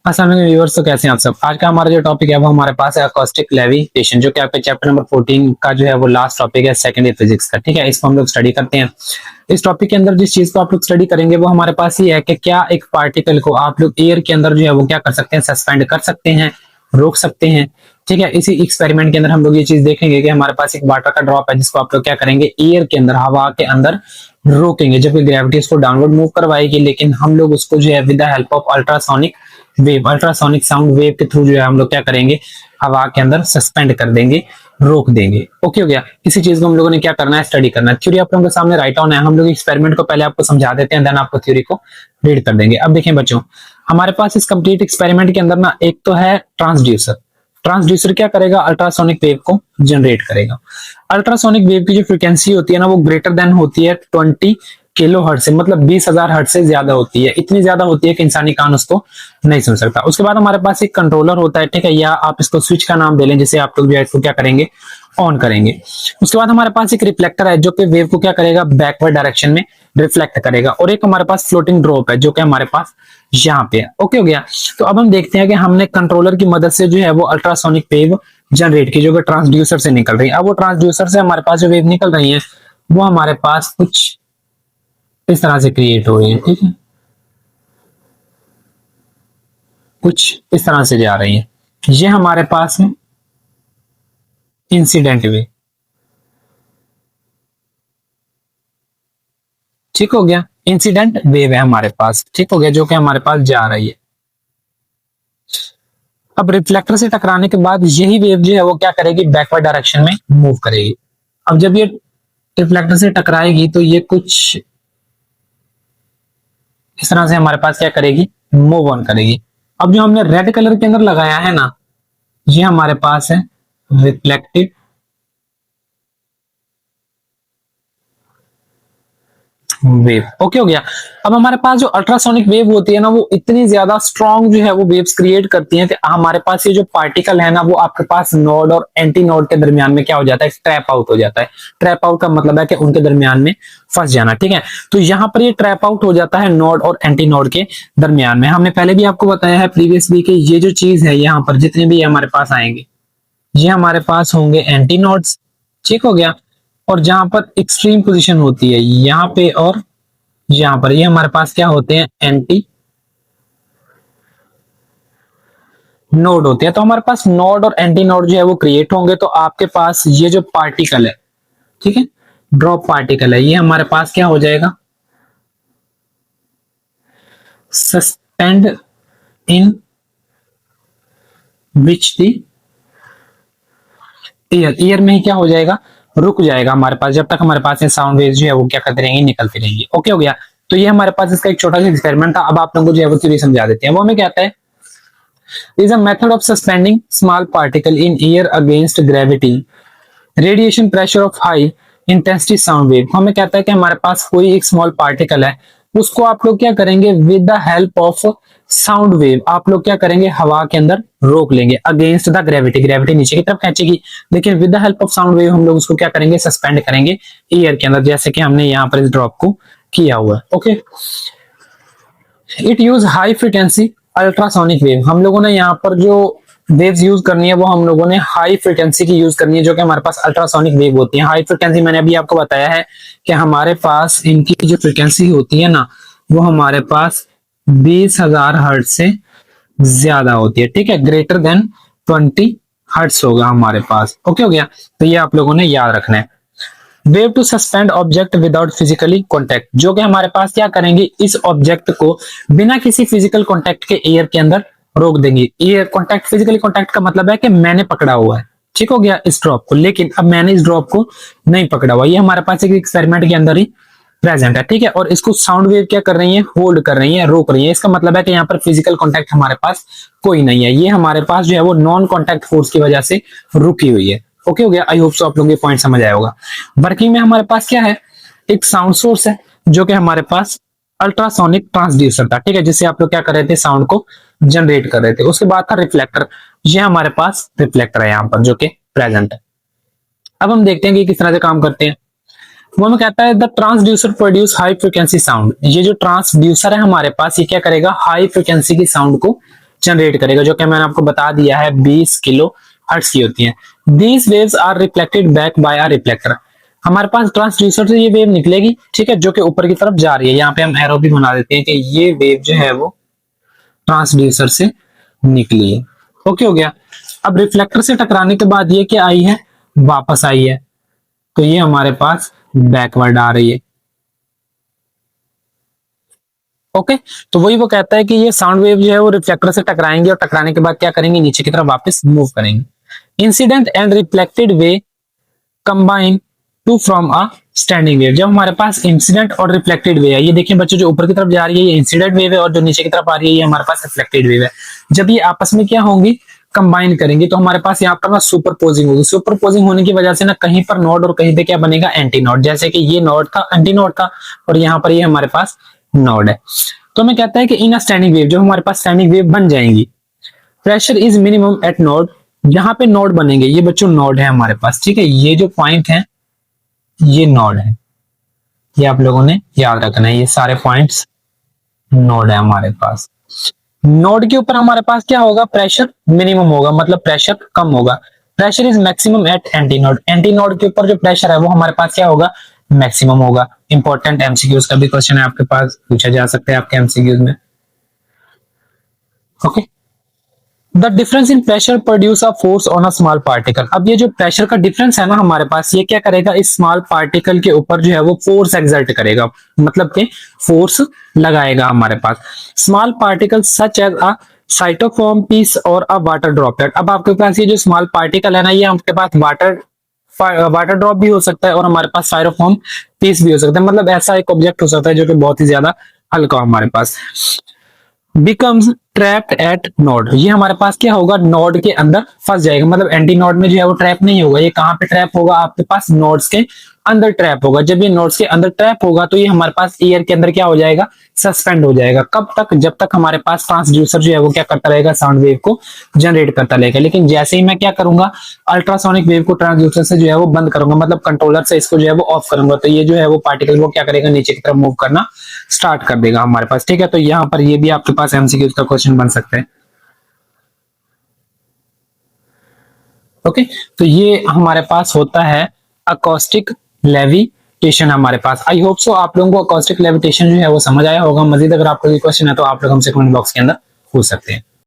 असल में व्यूअर्स तो कैसे हैं आप सब। आज का हमारा जो टॉपिक है वो हमारे पास है अकॉस्टिक लेविटेशन, जो कि आपके चैप्टर नंबर 14 का जो है वो लास्ट टॉपिक है सेकेंड ईयर फिजिक्स का। ठीक है, इसको हम लोग स्टडी करते हैं। इस टॉपिक के अंदर जिस चीज को आप लोग स्टडी करेंगे वो हमारे पास ये है कि क्या एक पार्टिकल को आप लोग एयर के अंदर जो है वो क्या कर सकते हैं, सस्पेंड कर सकते हैं, रोक सकते हैं। ठीक है, इसी एक्सपेरिमेंट के अंदर हम लोग ये चीज देखेंगे कि हमारे पास एक वाटर का ड्रॉप है जिसको आप लोग क्या करेंगे, एयर के अंदर, हवा के अंदर रोकेंगे, जबकि ग्रेविटी उसको डाउनवर्ड मूव करवाएगी, लेकिन हम लोग उसको जो है with the help of ultrasonic wave, ultrasonic sound wave के थ्रू जो है हम लोग क्या करेंगे, हवा के अंदर सस्पेंड कर देंगे, रोक देंगे। ओके हो गया। इसी चीज को हम लोगों ने क्या करना है, स्टडी करना है। थ्योरी आप लोगों के सामने राइट ऑन है। हम लोग एक्सपेरिमेंट को पहले आपको समझा देते हैं, देन आपको थ्योरी को रीड कर देंगे। अब देखें बच्चों, हमारे पास इस कंप्लीट एक्सपेरिमेंट के अंदर ना एक तो है ट्रांसड्यूसर। ट्रांसड्यूसर क्या करेगा, अल्ट्रासोनिक वेव को जनरेट करेगा। अल्ट्रासोनिक वेव की जो फ्रीक्वेंसी होती है ना वो ग्रेटर देन होती है 20 किलो हर्ट्ज से, मतलब 20,000 हर्ट्ज से ज्यादा होती है। इतनी ज्यादा होती है कि इंसानी कान उसको नहीं सुन सकता। उसके बाद हमारे पास एक कंट्रोलर होता है, ठीक है, या आप इसको स्विच का नाम दे लें, जिसे आप लोग जो है इसको क्या करेंगे, ऑन करेंगे। उसके बाद हमारे पास एक रिफ्लेक्टर है जो कि वेव को क्या करेगा, बैकवर्ड डायरेक्शन में रिफ्लेक्ट करेगा। और एक हमारे पास फ्लोटिंग ड्रॉप है जो कि हमारे पास यहाँ पे है। ओके हो गया। तो अब हम देखते हैं कि हमने कंट्रोलर की मदद से जो है वो अल्ट्रासोनिक वेव जनरेट की, जो कि ट्रांसड्यूसर से निकल रही है। अब वो ट्रांसड्यूसर से हमारे पास जो वेव निकल रही है वो हमारे पास कुछ इस तरह से क्रिएट हो रही है। ठीक है, कुछ इस तरह से जा रही है। ये हमारे पास है इंसिडेंट वेव। ठीक हो गया, इंसिडेंट वेव है हमारे पास। ठीक हो गया, जो कि हमारे पास जा रही है। अब रिफ्लेक्टर से टकराने के बाद यही वेव जो है वो क्या करेगी, बैकवर्ड डायरेक्शन में मूव करेगी। अब जब ये रिफ्लेक्टर से टकराएगी तो ये कुछ इस तरह से हमारे पास क्या करेगी, मूव ऑन करेगी। अब जो हमने रेड कलर के अंदर लगाया है ना, ये हमारे पास है रिफ्लेक्टिव वेव। ओके हो गया। अब हमारे पास जो अल्ट्रासोनिक वेव होती है ना वो इतनी ज्यादा स्ट्रॉन्ग जो है वो वेव्स क्रिएट करती हैं कि हमारे पास ये जो पार्टिकल है ना वो आपके पास नोड और एंटी नोड के दरमियान में क्या हो जाता है, ट्रैप आउट हो जाता है। ट्रैप आउट का मतलब है कि उनके दरमियान में फंस जाना। ठीक है, तो यहाँ पर ये ट्रैप आउट हो जाता है नोड और एंटी नोड के दरमियान में। हमने पहले भी आपको बताया है प्रीवियस वीक, ये जो चीज है यहाँ पर जितने भी हमारे पास आएंगे ये हमारे पास होंगे एंटी नोड्स। ठीक हो गया। और जहां पर एक्सट्रीम पोजीशन होती है यहाँ पे और यहाँ पर, ये हमारे पास क्या होते हैं, एंटी नोड होते हैं। तो हमारे पास नोड और एंटी नोड जो है वो क्रिएट होंगे। तो आपके पास ये जो पार्टिकल है, ठीक है, ड्रॉप पार्टिकल है, ये हमारे पास क्या हो जाएगा, सस्पेंड इन विच दी ईयर, ईयर में ही क्या हो जाएगा, रुक जाएगा हमारे पास, जब तक हमारे पास ये साउंड वेव्स जो है वो क्या करते रहेंगे, निकलती रहेंगी। ओके हो गया। तो ये हमारे पास इसका एक छोटा सा एक्सपेरिमेंट था। अब आप लोगों को जो है वो थ्योरी समझा देते हैं। वो हमें कहता है, is a method of suspending small particle in air against gravity radiation pressure of high intensity sound wave. हमें कहता है कि हमारे पास कोई एक स्मॉल पार्टिकल है, उसको आप लोग क्या करेंगे, with the help of sound wave आप लोग क्या करेंगे, हवा के अंदर रोक लेंगे अगेंस्ट द ग्रेविटी, ग्रेविटी नीचे की तरफ खींचेगी, लेकिन with the help of sound wave हम लोग उसको क्या करेंगे, सस्पेंड करेंगे एयर के अंदर, जैसे कि हमने यहाँ पर इस ड्रॉप को किया हुआ है। Okay, it use high frequency ultrasonic wave. हम लोगों ने यहाँ पर जो वेव्स यूज करनी है वो हम लोगों ने हाई फ्रीक्वेंसी की यूज करनी है, जो कि हमारे पास अल्ट्रासोनिक वेव होती है। हाई फ्रीक्वेंसी मैंने अभी आपको बताया है कि हमारे पास इनकी जो फ्रीक्वेंसी होती है ना वो हमारे पास 20,000 हर्ट्ज से ज्यादा होती है। ठीक है, ग्रेटर देन 20 हर्ट्ज होगा हमारे पास। ओके हो गया। तो ये आप लोगों ने याद रखना है। Wave to suspend object without physically contact, जो कि हमारे पास क्या करेंगे, इस ऑब्जेक्ट को बिना किसी फिजिकल कॉन्टेक्ट के एयर के अंदर रोक देंगे। एयर कॉन्टेक्ट, फिजिकली कॉन्टेक्ट का मतलब है कि मैंने पकड़ा हुआ है, ठीक हो गया, इस ड्रॉप को, लेकिन अब मैंने इस ड्रॉप को नहीं पकड़ा हुआ। ये हमारे पास एक एक्सपेरिमेंट के अंदर ही प्रेजेंट है। ठीक है, और इसको साउंड वेव क्या कर रही है, होल्ड कर रही है, रोक रही है। इसका मतलब है कि यहाँ पर फिजिकल कॉन्टेक्ट हमारे पास कोई नहीं है। ये हमारे पास जो है वो नॉन कॉन्टेक्ट फोर्स की वजह से रुकी हुई है। ओके हो गया। आई होप सो आप लोगों को पॉइंट समझ आया होगा। वर्किंग में हमारे पास क्या है, एक साउंड सोर्स है जो कि हमारे पास अल्ट्रासोनिक ट्रांसड्यूसर था। ठीक है, जिससे आप लोग क्या कर रहे थे, साउंड को जनरेट कर रहे थे। उसके बाद था रिफ्लेक्टर। ये हमारे पास रिफ्लेक्टर है यहाँ पर जो कि प्रेजेंट है। अब हम देखते हैं कि किस तरह से काम करते हैं। वो हमें कहता है the transducer produce high frequency sound. ये जो ट्रांसड्यूसर है हमारे पास, ये क्या करेगा, हाई फ्रीक्वेंसी की साउंड को जनरेट करेगा, जो कि मैंने आपको बता दिया है 20 किलो हर्ट्ज की होती है। These waves are reflected back by a reflector. हमारे पास ट्रांसड्यूसर से ये वेव निकलेगी, ठीक है, जो कि ऊपर की तरफ जा रही है। यहाँ पे हम एरो भी बना देते हैं कि ये वेव जो है वो ट्रांसड्यूसर से निकली है। ओके हो गया। अब रिफ्लेक्टर से टकराने के बाद ये क्या आई है, वापस आई है, तो ये हमारे पास बैकवर्ड आ रही है। ओके, तो वही वो कहता है कि ये साउंड वेव जो है वो रिफ्लेक्टर से टकराएंगे और टकराने के बाद क्या करेंगे, नीचे की तरफ वापस मूव करेंगे। Incident and reflected wave combine to from a standing wave. जब हमारे पास इंसिडेंट और रिफ्लेक्टेड वेव है, ये देखिए बच्चों, जो ऊपर की तरफ जा रही है ये इंसिडेंट वेव है और जो नीचे की तरफ आ रही है ये हमारे पास रिफ्लेक्टेड वेव है। जब ये आपस में क्या होंगी, कंबाइन करेंगे, तो हमारे पास यहाँ पर ना सुपरपोजिंग होगी। सुपरपोजिंग होने की वजह से ना कहीं पर नोड और कहीं पे क्या बनेगा, एंटी नोड। जैसे कि ये नोड था, एंटी नोड था, और यहाँ पर ये हमारे पास नोड है। तो मैं कहता है कि इन स्टैंडिंग वेव, जो हमारे पास स्टैंडिंग वेव बन जाएंगी, pressure is minimum eight node. जहां पे नोड बनेंगे, ये बच्चों नोड है हमारे पास, ठीक है, ये जो पॉइंट है ये नोड है, ये आप लोगों ने याद रखना है, ये सारे पॉइंट्स नोड है हमारे पास। नोड के ऊपर हमारे पास क्या होगा, प्रेशर मिनिमम होगा, मतलब प्रेशर कम होगा। Pressure is maximum at anti node. Anti node के ऊपर जो प्रेशर है वो हमारे पास क्या होगा, मैक्सिमम होगा। इंपॉर्टेंट एमसीक्यूज का भी क्वेश्चन है आपके पास, पूछा जा सकता है आपके एमसीक्यूज में। Okay, the difference in pressure produce a force on a small particle. अब ये जो प्रेशर का डिफरेंस है ना हमारे पास, ये क्या करेगा, इस स्मॉल पार्टिकल के ऊपर जो है वो फोर्स एक्सर्ट करेगा, मतलब कि फोर्स लगाएगा हमारे पास। Small particle such as a styrofoam piece और अ वाटर ड्रॉपलेट। अब आपके पास ये जो स्मॉल पार्टिकल है ना, ये आपके पास वाटर ड्रॉप भी हो सकता है और हमारे पास साइरोफॉर्म पीस भी हो सकता है, मतलब ऐसा एक ऑब्जेक्ट हो सकता है जो कि बहुत ही ज्यादा हल्का हमारे पास। बिकम्स ट्रैप्ड एट नोड, ये हमारे पास क्या होगा, नोड के अंदर फंस जाएगा, मतलब एंटी नोड में जो है वो ट्रैप नहीं होगा। ये कहां पे ट्रैप होगा, आपके पास नोड्स के अंदर ट्रैप होगा। जब ये नोड्स के अंदर ट्रैप होगा तो ये हमारे पास एयर के अंदर क्या हो जाएगा, सस्पेंड हो जाएगा। कब तक, जब तक हमारे पास ट्रांसड्यूसर जो है वो क्या करता रहेगा, साउंड वेव को जनरेट करता रहेगा। लेकिन जैसे ही मैं क्या करूंगा, अल्ट्रासोनिक वेव को ट्रांसड्यूसर से जो है वो बंद करूंगा, मतलब कंट्रोलर से इसको जो है वो ऑफ करूंगा, तो ये जो है वो पार्टिकल वो क्या करेगा, नीचे की तरफ मूव करना स्टार्ट कर देगा हमारे पास, ठीक है। तो यहाँ पर ये भी आपके पास एमसीक्यू का क्वेश्चन बन सकता है। ओके, तो ये हमारे पास होता है अकॉस्टिक लेविटेशन हमारे पास। आई होप सो आप लोगों को अकॉस्टिक लेविटेशन जो है वो समझ आया होगा। मजीद अगर आपको कोई क्वेश्चन है तो आप लोग हमसे कमेंट बॉक्स के अंदर पूछ सकते हैं।